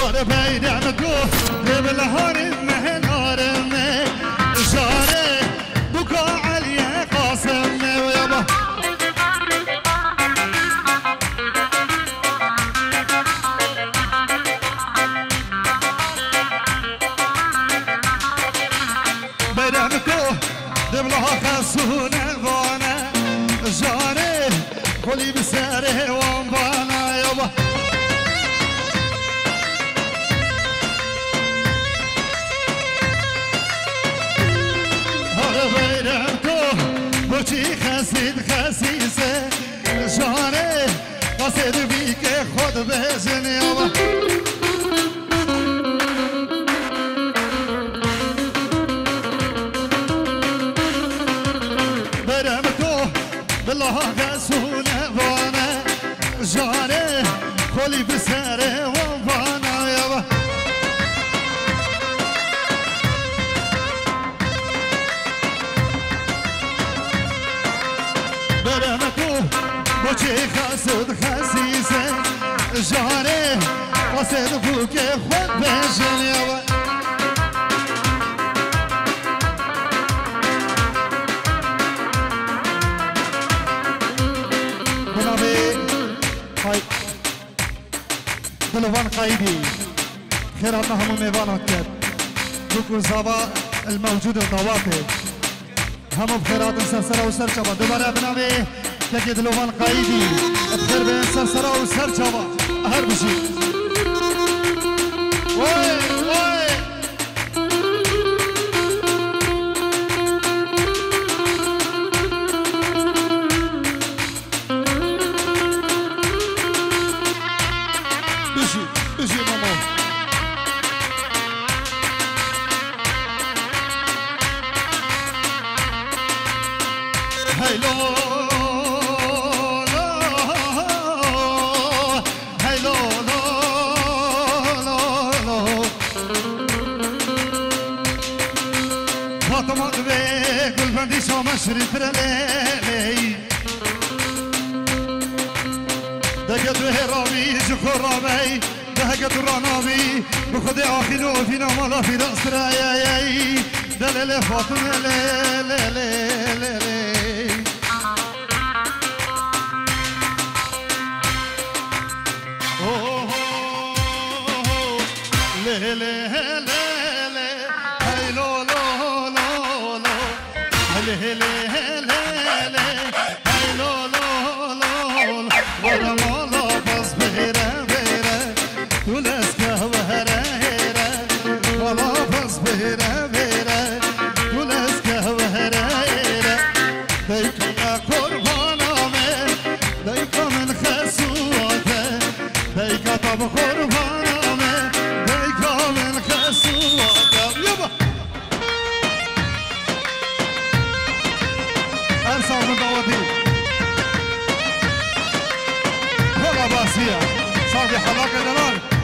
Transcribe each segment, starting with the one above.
هر بیرم کو دبل هر مهنار می جاره بکا علی قاسم می و یابا بیرم کو دبل ها خسونه وانه جاره کلی بسره وان بانا یابا بیرم تو بچی خسید خسیسه جانه قصد بی که خود بجن یابا بیرم تو بالله غسونه وانه جانه کلی بسره وان بانا یابا بچه خسود خسیسه جانه قصد بو که خود بجن یابا بنابه دلوان قایدی خیراتنا همو میوانات کرد بکن زابا الموجود الضواطه همو بخيرات سرسرة وسرچبا دوباره بنامه كي دلوان قايدي بخير بين سرسرة وسرچبا هر بشي وي وي بشي بشي ماما هيلو هيلو فاطمة بيك والبندي شو مشرف رلي دقت هرامي جخور رامي دقت رانامي بخدي آخينو فينا مالا في رأس رايي دلل فاطمة لي صافي حلاقة دلال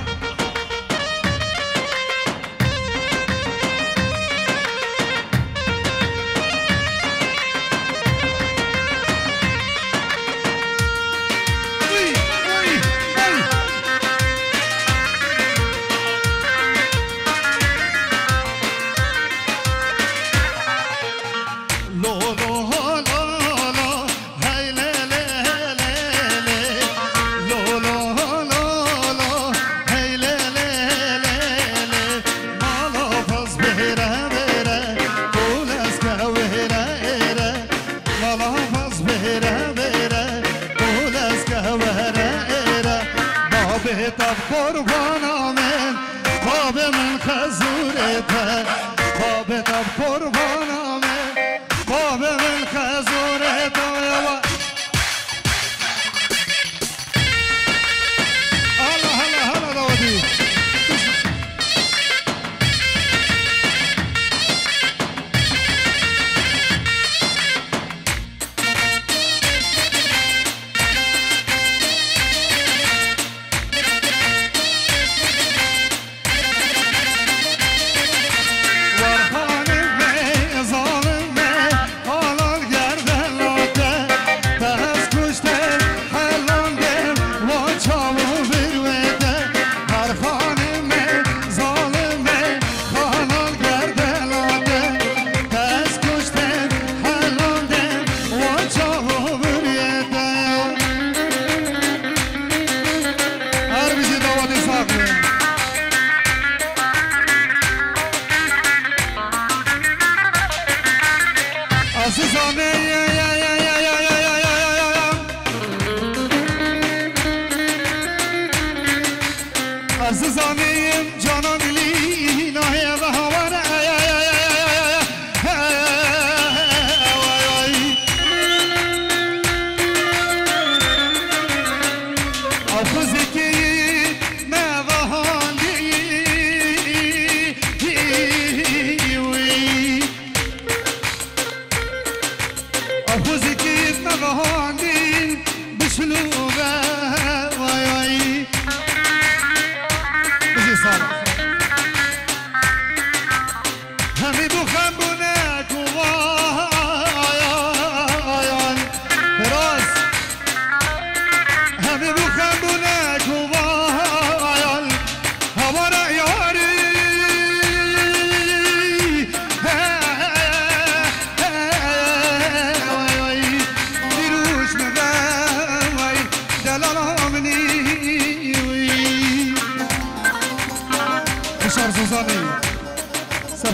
طب قربان من باب من خزورته باب طب قربان من باب من خزورته الله هلا هلا داودي عزیزانیم جانان دلی نایه و هوانه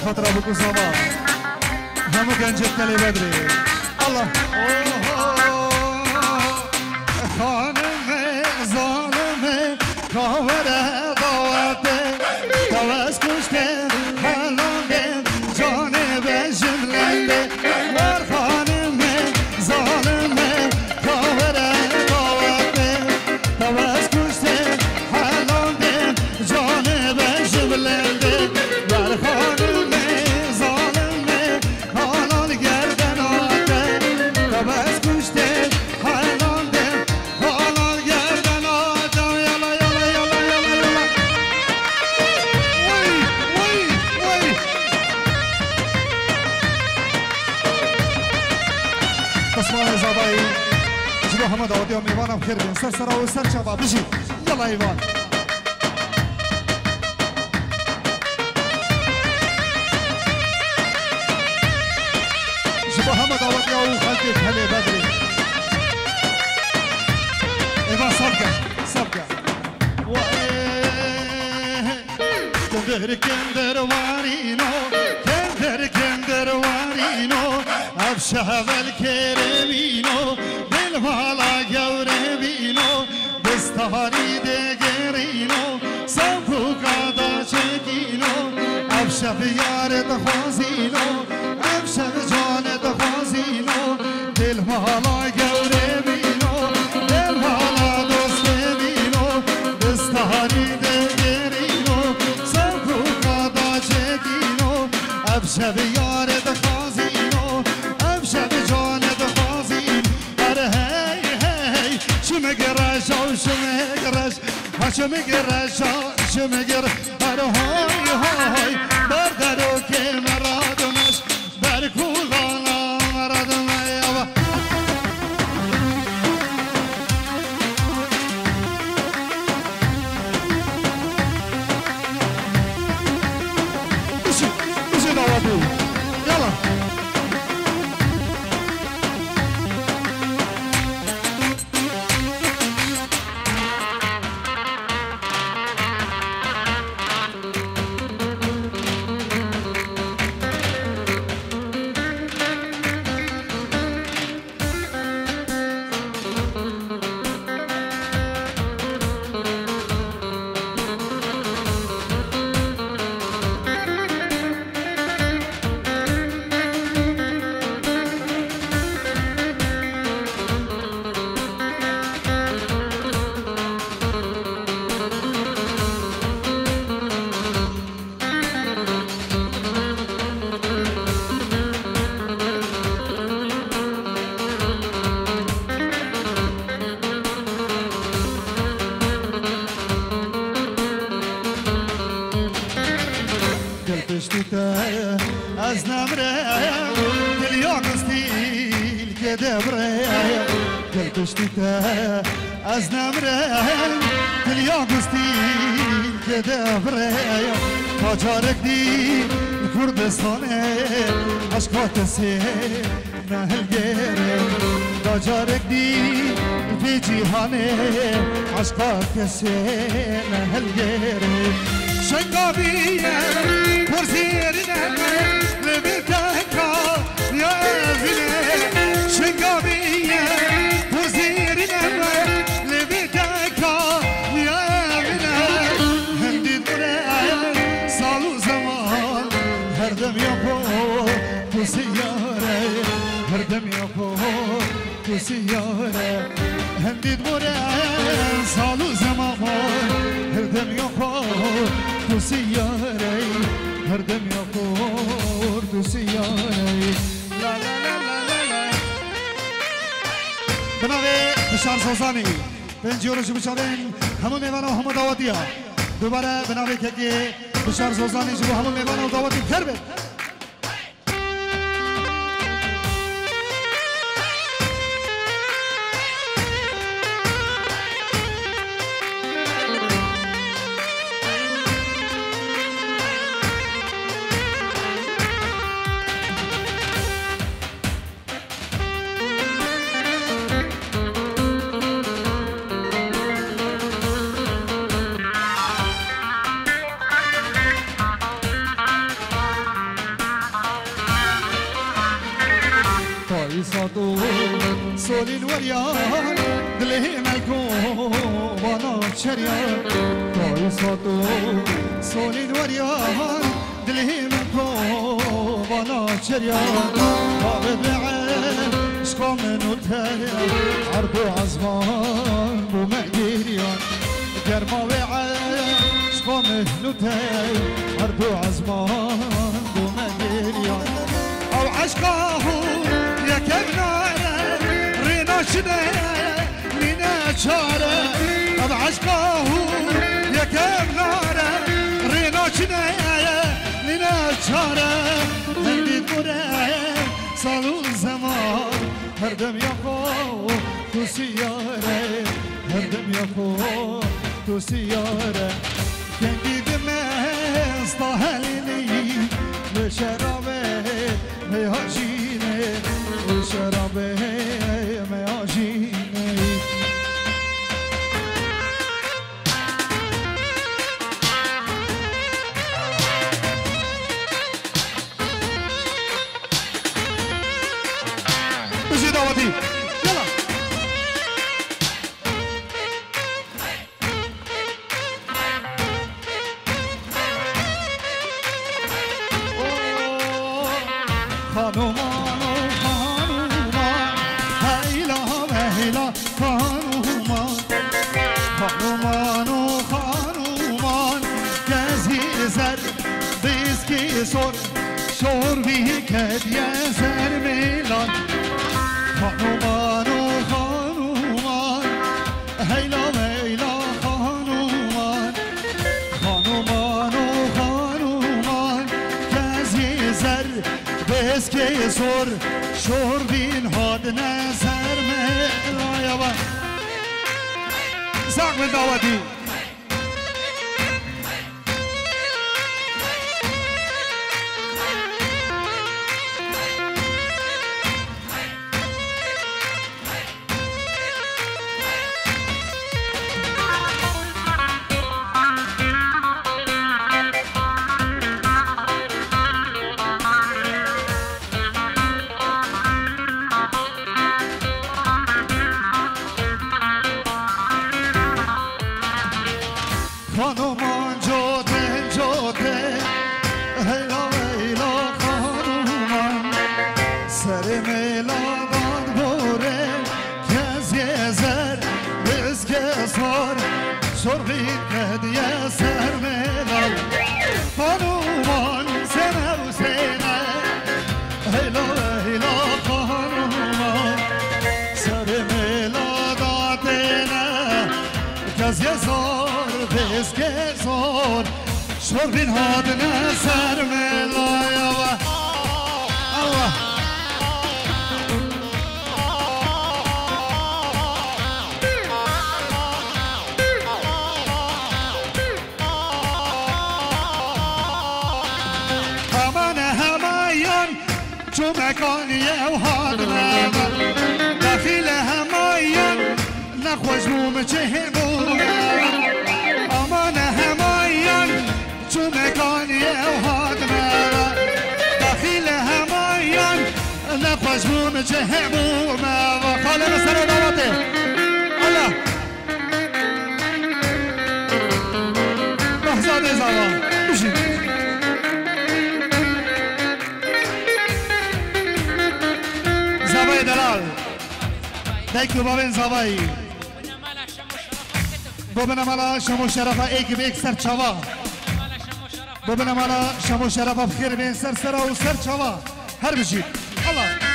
خاطر ابو كوزابا هم گنجت کلی بدری الله خانم ظالم کاوره داوته تواس کشته حلانده جانب جملنده ور خانم ظالم کاوره داوته تواس کشته حلانده جانب جملنده ور خانم محمد عودی و میوانم خیر بین سر سرا و سر چابا بجی یلا ایوان جبا محمد عودی و خلقی کلی بدری ایوان سبگه کندر وارینو افشهول کرمینو مالا گوره بینو دستاری دگرینو سبو کادا چکینو افشب یار دخوازینو افشب جان دخوازینو دل مالا گوره بینو دل مالا دوست بینو دستاری دگرینو سبو کادا چکینو افشب یار دخوازینو افشب جان شمگر هر های بردارو که مرادمش بر کولانا مرادم بشی دعواتو یلا از نمره دل یاقستیل که دبره دل کشتیته از نمره دل یاقستیل که دبره تا جارک دی کردستانه عشقات سی نهل گره تا جارک دی فی جیهانه عشقات سی نهل گره شنگابیه پرزیرنه لبتکا یا افینه شنگابیه پرزیرنه لبتکا یا افینه تو سیاره هندید بوره سالو زمان هر دم یخور تو سیاره هر دم یخور تو سیاره لا لا لا لا لا بنابه بشار سوزانی پنجیورش بچارین همون میوان و همون دعوتی ها دوباره بنابه که بشار سوزانی شبو همون میوان و دعوتی خیر بید سولين وريان دلهم الكون وانا شريان طايصاتو سولين وريان دلهم الكون وانا شريان طابب العين شكو منو تهيان عرضو عزمان بمقديريان كرما وعين شكو منو تهيان عرضو عزمان بمقديريان او عشقاهو يا كبنا شنه لنا چاره اب عشقه یکم ناره رینا شنه لنا چاره هندید بوده سالو زمان هر دم یکو تو سیاره هر دم یکو تو سیاره کنگید مستاهلینی به شرابه میهاجینه به شرابه شور بی کد یه سر میلان خانومان و خانومان هیلا میلا خانومان خانومان و خانومان کز یه سر بس که سر شور بین هاد نظر میلا ساق من دعوتی خانومان جوته جوته هیلا هیلا خانومان سر میلادان بوره کز یه زر بز که سار شرقی کد یه سر میلاد خانومان سنه و سنه هیلا هیلا خانومان سر میلاداتنه کز یه زار بس که زور شربین هادنه سر ملای الله امان همایان چو مکانیه و هادنه دخیل همایان نخوش موم چه همونه امان همایان چو مکانیه و هادمه دخیل همایان نخوش موم چه همومه و خاله سر دعوته الله محزاد زمان بشید زبای دلال دایکو بابن زوایی بابن مالا شمو شرفا ایک به ایک سر چوا بابن مالا شمو شرفا بخیر بین سر سرا و سر چوا هر بجید الله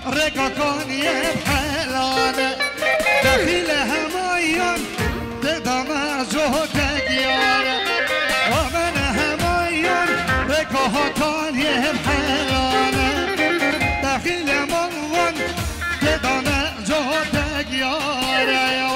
رقاقاني بحلانة دخيل همايان تدام زهدك يارا ومن همايان رقاقاني بحلانة دخيل مروان تدام زهدك يارا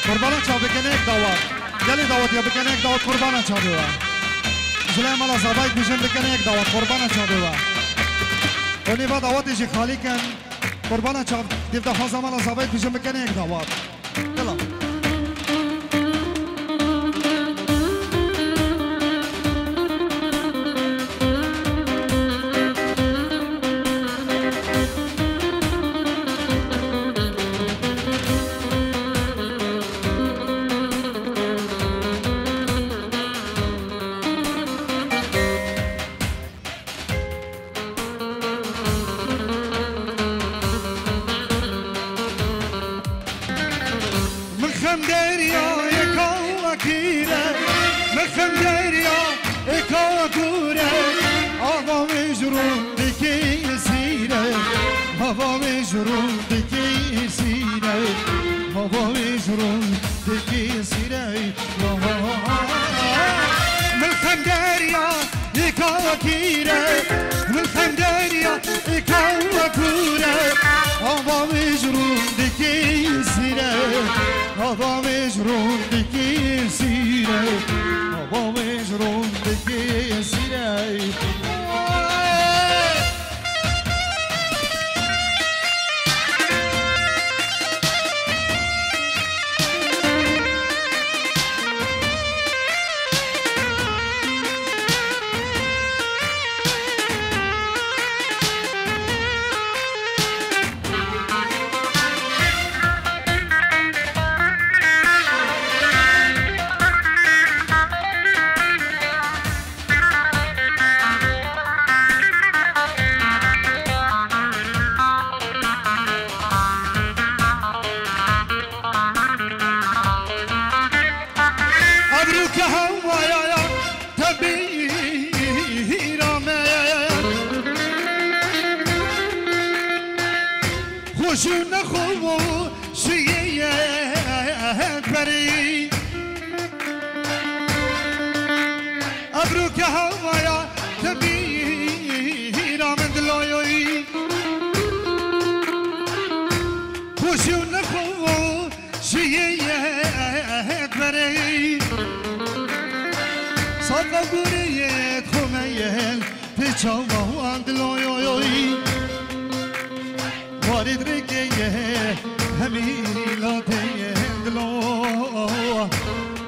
قربانا چا بکنه یک دعوت گلی دعوت یا بکنه یک دعوت قربانا چا بیوا جلای مالا زبایت بیشن بکنه یک دعوت قربانا چا بیوا اونی با دعوتی جی خالی کن قربانا چا دیو دفازا مالا زبایت بیشن بکنه یک دعوت دلا مخم دریا یکا کیره مخم دریا یکا کوره آوا مجرون دکی سیره آوا مجرون دکی سیره آوا مجرون دکی سیره مخم دریا یکا کیره مخم دریا یکا کوره آوا مجرون دکی سیره هوا مجرون دکی سیره هوا مجرون دکی سیره خوشون خوبو شیه بری ابرو که هوایا تبی رامند لایوی خوشون خوبو شیه چاوان دلوی وارد رگه همیری لاته دلو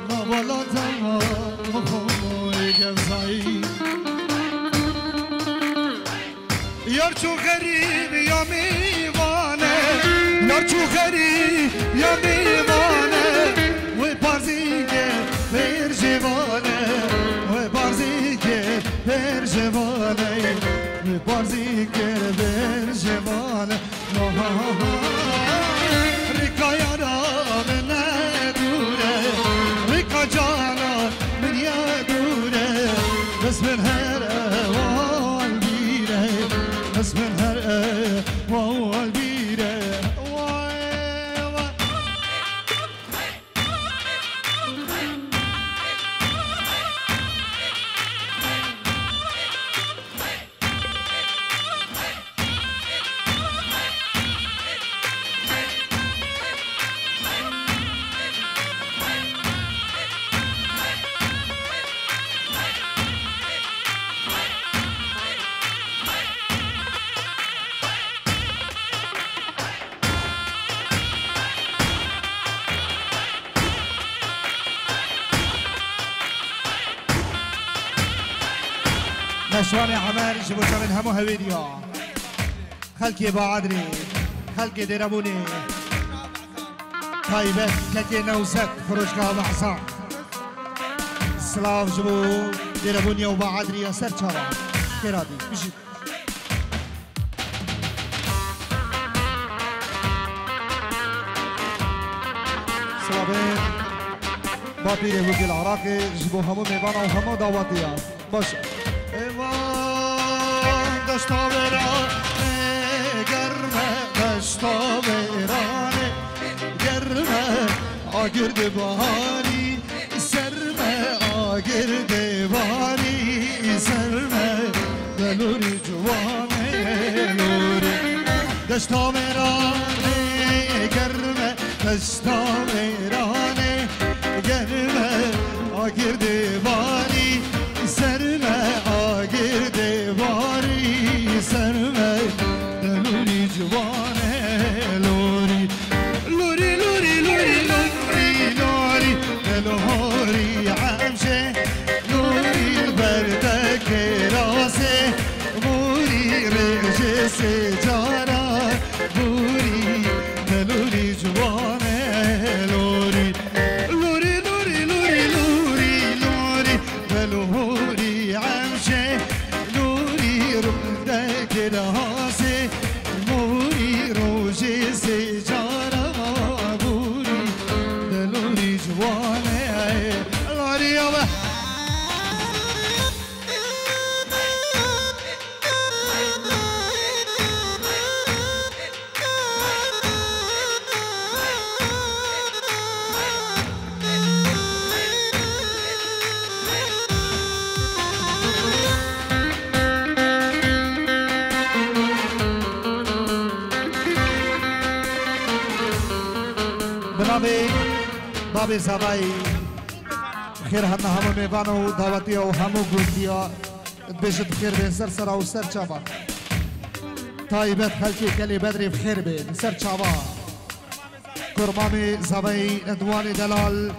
نوالا تمام خوی گفزایی یار چو غریب یا میوانه یار چو غریب یا میوانه و بازی که بر جوانه و بازی که بر جوانه و بازی که بر جوانه ریکا یارا من ندوره ریکا جانا من یادوره بس من هر وال بیره بس من هر وال بیره نشواني عمار جبوتا من همو هويديا خلقي باعدري خلقي ديرابوني طيبت كاكي نوزك فروشكا محصان سلاف جبو ديرابوني وباعدري يا سرچاوا كيرادي بجي سلامين بابي رهوكي العراقي جبو همو ميوانا وهمو دعواتيا باشا دشتا برانه گرمه دشتا برانه گرمه آگرد بهاری سرمه آگرد بهاری سرمه دلوری جوانه لوری دشتا برانه گرمه دشتا برانه گرمه آگرد بهاری سرمه آگرد بهاری سرمه دلوری جوانه لوری لوری لوری لوری لوری لوری دلوری عمشه لوری البردك راسه بوری رجه سجارة بوری دلوری جوانه لوری لوری لوری لوری لوری لوری دلوری عمشه لوری ردك راسه بوری روجه سجارة بوری دلوری جوانه لوری يابا بابي زباي خير هنا همو ميوانو دعوتيا وهمو قلتيا بيجت بخير بين سرسرة وسر شابا طيبت خلقي كلي بدري بخير بين سر شابا كرمامي زباي ندواني دلال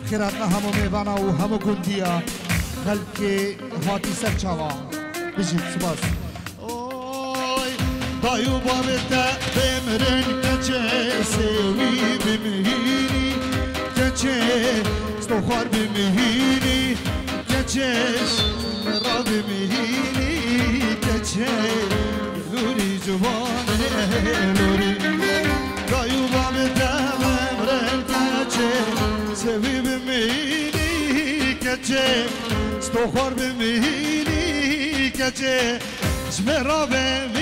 خير هنا همو ميوانا وهمو قلتيا خلقي هاتي سر شابا بيجت سباس دایو بابت بمرن کچه سوی بمهینی کچه استخوار بمهینی کچه مرا بمهینی کچه لوری جوانه لوری دایو بابت بمرن کچه سوی بمهینی کچه استخوار بمهینی کچه مرا بمهینی